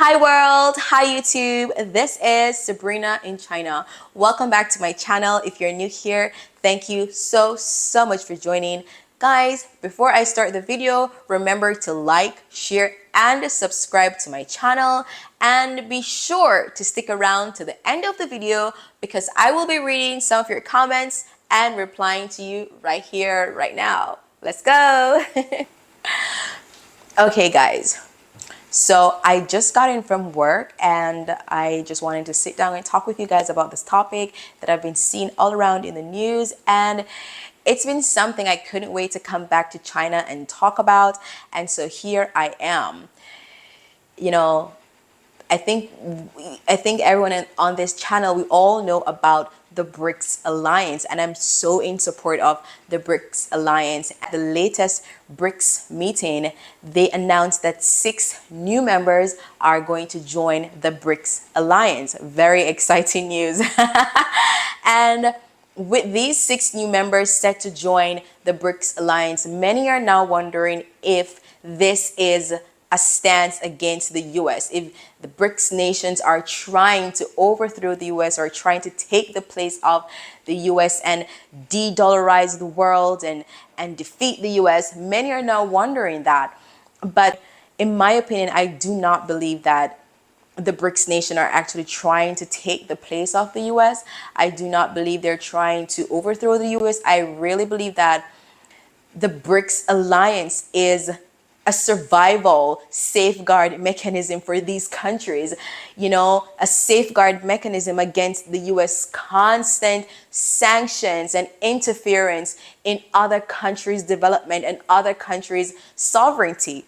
Hi world, hi YouTube. This is Sabrina in China. Welcome back to my channel. If you're new here, thank you so much for joining. Guys, before I start the video, remember to like, share, and subscribe to my channel. And be sure to stick around to the end of the video because I will be reading some of your comments and replying to you right here, right now. Let's go. Okay, guys. So I just got in from work and I just wanted to sit down and talk with you guys about this topic that I've been seeing all around in the news, and it's been something I couldn't wait to come back to China and talk about. And so here I am. You know, I think everyone on this channel, we all know about the BRICS alliance, and I'm so in support of the BRICS alliance. At the latest BRICS meeting, they announced that 6 new members are going to join the BRICS alliance. Very exciting news. And with these 6 new members set to join the BRICS alliance, many are now wondering if this is a stance against the US, if the BRICS nations are trying to overthrow the US or trying to take the place of the US and de-dollarize the world and defeat the US. Many are now wondering that. But in my opinion, I do not believe that the BRICS nation are actually trying to take the place of the US. I do not believe they're trying to overthrow the US. I really believe that the BRICS alliance is a survival safeguard mechanism for these countries, a safeguard mechanism against the US constant sanctions and interference in other countries' development and other countries' sovereignty.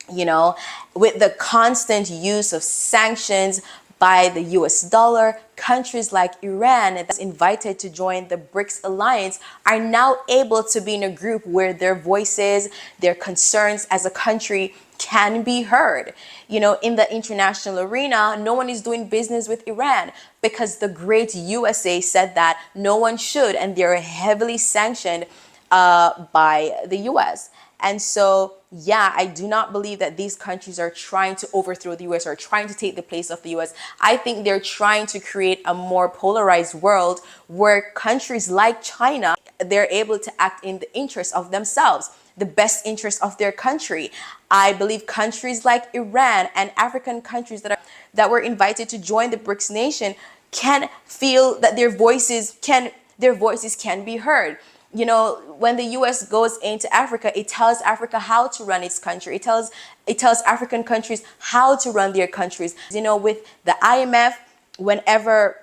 With the constant use of sanctions by the US dollar, countries like Iran that's invited to join the BRICS alliance are now able to be in a group where their voices, their concerns as a country can be heard. In the international arena, no one is doing business with Iran because the great USA said that no one should, and they're heavily sanctioned by the US. And so, yeah, I do not believe that these countries are trying to overthrow the US or trying to take the place of the US. I think they're trying to create a more polarized world where countries like China, they're able to act in the interest of themselves, the best interest of their country. I believe countries like Iran and African countries that were invited to join the BRICS nation can feel that their voices can be heard. When the US goes into Africa, it tells Africa how to run its country. It tells African countries how to run their countries. With the IMF, whenever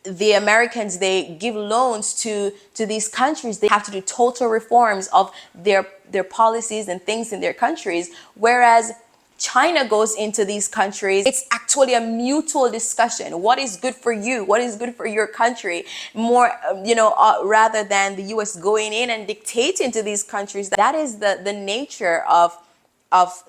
the Americans, they give loans to these countries, they have to do total reforms of their policies and things in their countries. Whereas China goes into these countries, it's actually a mutual discussion. What is good for you? What is good for your country? More, rather than the US going in and dictating to these countries. That is the nature of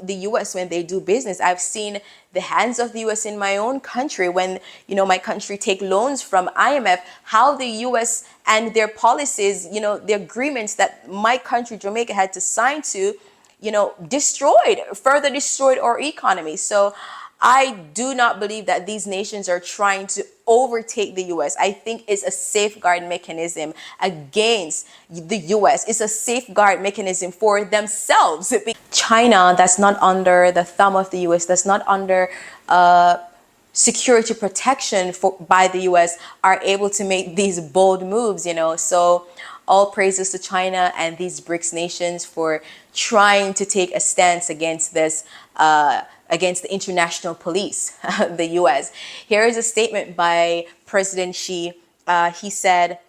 the US when they do business. I've seen the hands of the US in my own country when, my country take loans from IMF, how the US and their policies, the agreements that my country, Jamaica, had to sign to, further destroyed our economy. So I do not believe that these nations are trying to overtake the US. I think it's a safeguard mechanism against the US. It's a safeguard mechanism for themselves. China, that's not under the thumb of the US, that's not under security protection by the US, are able to make these bold moves, So all praises to China and these BRICS nations for trying to take a stance against this, against the international police, the US. Here is a statement by President Xi. He said,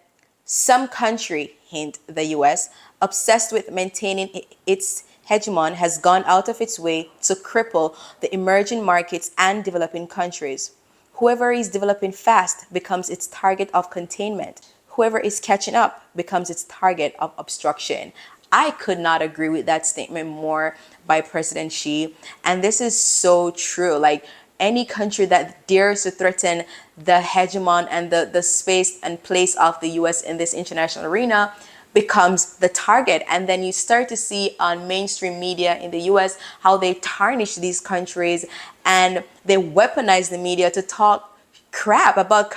some country, hint the US, obsessed with maintaining its hegemon has gone out of its way to cripple the emerging markets and developing countries. Whoever is developing fast becomes its target of containment. Whoever is catching up becomes its target of obstruction. I could not agree with that statement more by President Xi. And this is so true. Like, any country that dares to threaten the hegemon and the space and place of the US in this international arena becomes the target. And then you start to see on mainstream media in the US how they tarnish these countries and they weaponize the media to talk crap about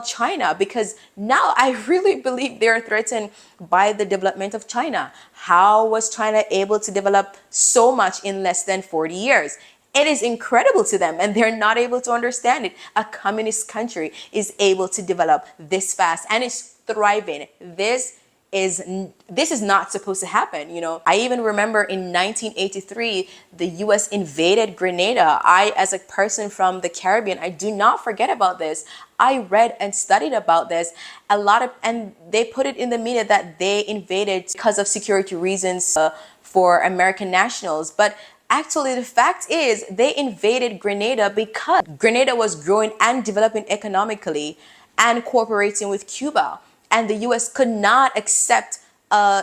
China, because now I really believe they're threatened by the development of China. How was China able to develop so much in less than 40 years? It is incredible to them and they're not able to understand it. A communist country is able to develop this fast and is thriving. This is not supposed to happen. I even remember in 1983 the US invaded Grenada. I, as a person from the Caribbean, I do not forget about this. I read and studied about this and they put it in the media that they invaded because of security reasons for American nationals. But actually, the fact is they invaded Grenada because Grenada was growing and developing economically and cooperating with Cuba. And the US could not accept a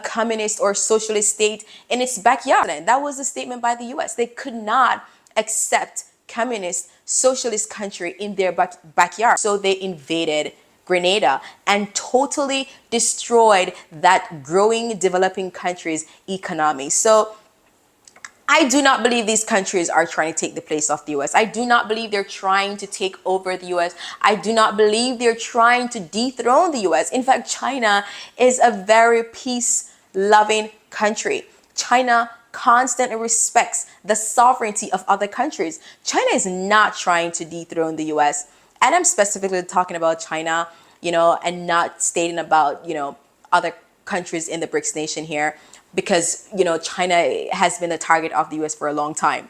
communist or socialist state in its backyard. And that was the statement by the US. They could not accept communist socialist country in their backyard. So they invaded Grenada and totally destroyed that growing, developing country's economy. So I do not believe these countries are trying to take the place of the US. I do not believe they're trying to take over the US. I do not believe they're trying to dethrone the US. In fact, China is a very peace-loving country. China constantly respects the sovereignty of other countries. China is not trying to dethrone the US. And I'm specifically talking about China, and not stating about, other countries in the BRICS nation here, because China has been the target of the US for a long time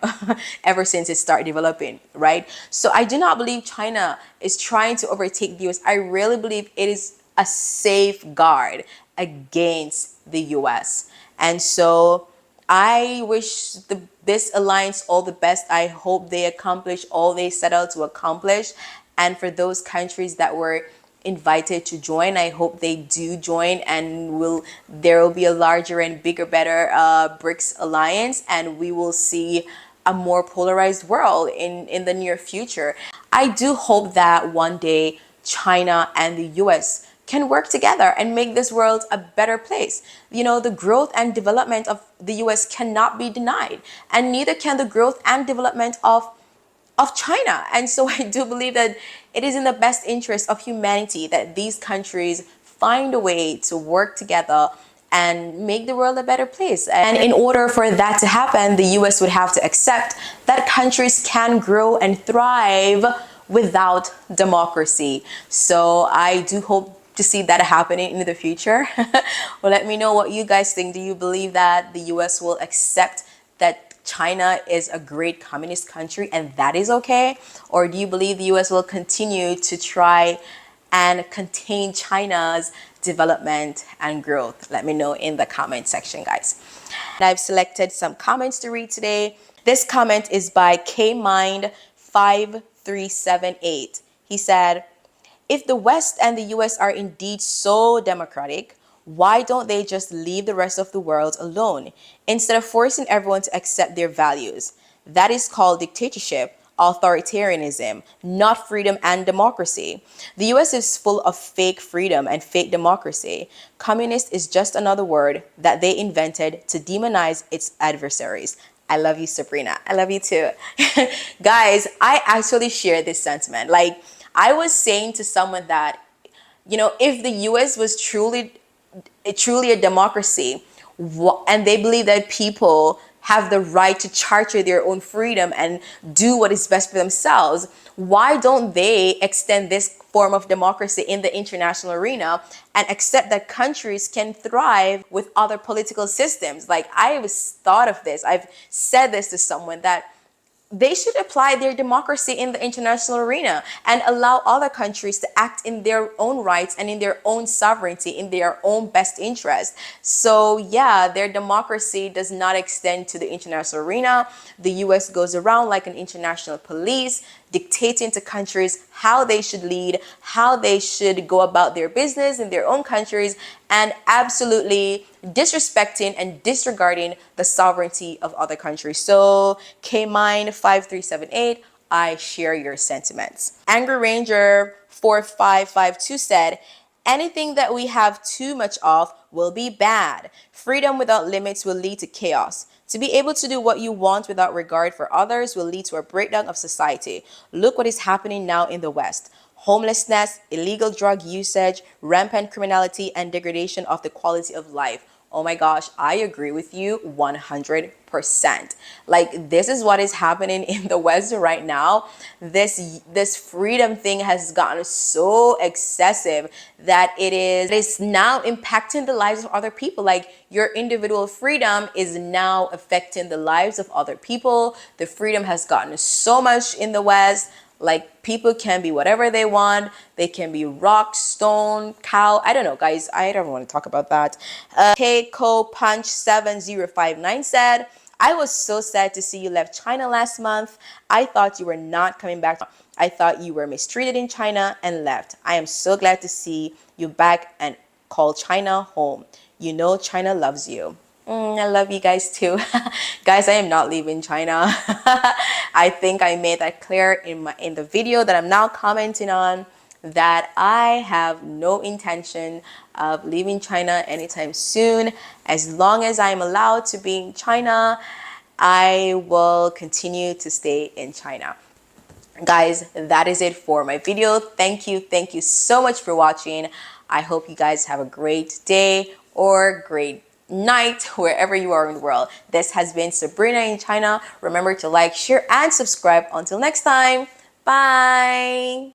ever since it started developing, right? So I do not believe China is trying to overtake the US. I really believe it is a safeguard against the US. And so I wish this alliance all the best. I hope they accomplish all they set out to accomplish. And for those countries that were invited to join, I hope they do join, and there will be a larger and bigger, better BRICS alliance, and we will see a more polarized world in the near future. I do hope that one day China and the US can work together and make this world a better place. The growth and development of the US cannot be denied, and neither can the growth and development of China. And so I do believe that it is in the best interest of humanity that these countries find a way to work together and make the world a better place. And in order for that to happen, the US would have to accept that countries can grow and thrive without democracy. So I do hope to see that happening in the future. Well, let me know what you guys think. Do you believe that the US will accept that China is a great communist country and that is okay? Or do you believe the US will continue to try and contain China's development and growth? Let me know in the comment section, guys. And I've selected some comments to read today. This comment is by KMind5378. He said, if the West and the US are indeed so democratic, why don't they just leave the rest of the world alone instead of forcing everyone to accept their values? That is called dictatorship, authoritarianism, not freedom and democracy. The US is full of fake freedom and fake democracy. Communist is just another word that they invented to demonize its adversaries. I love you, Sabrina. I love you too. Guys, I actually share this sentiment. Like, I was saying to someone that, if the US was truly a democracy, and they believe that people have the right to charter their own freedom and do what is best for themselves, why don't they extend this form of democracy in the international arena and accept that countries can thrive with other political systems? Like, I was thought of this. I've said this to someone that they should apply their democracy in the international arena and allow other countries to act in their own rights and in their own sovereignty, in their own best interest. So yeah, their democracy does not extend to the international arena. The US goes around like an international police, dictating to countries how they should lead, how they should go about their business in their own countries, and absolutely disrespecting and disregarding the sovereignty of other countries. So KMind5378, I share your sentiments. Angry Ranger 4552 said, Anything that we have too much of will be bad. Freedom without limits will lead to chaos. To be able to do what you want without regard for others will lead to a breakdown of society. Look what is happening now in the West. Homelessness, illegal drug usage, rampant criminality, and degradation of the quality of life. Oh my gosh, I agree with you 100%. Like, this is what is happening in the West right now. This freedom thing has gotten so excessive that it is now impacting the lives of other people. Like, your individual freedom is now affecting the lives of other people. The freedom has gotten so much in the West. Like, people can be whatever they want. They can be rock, stone, cow. I don't know, guys. I don't want to talk about that. Keiko Punch 7059 said, I was so sad to see you left China last month. I thought you were not coming back. I thought you were mistreated in China and left. I am so glad to see you back and call China home. You know China loves you. I love you guys too. Guys, I am not leaving China. I think I made that clear in the video that I'm now commenting on, that I have no intention of leaving China anytime soon. As long as I'm allowed to be in China, I will continue to stay in China. Guys, that is it for my video. Thank you so much for watching. I hope you guys have a great day or great night wherever you are in the world. This has been Sabrina in China. Remember to like, share, and subscribe. Until next time, bye.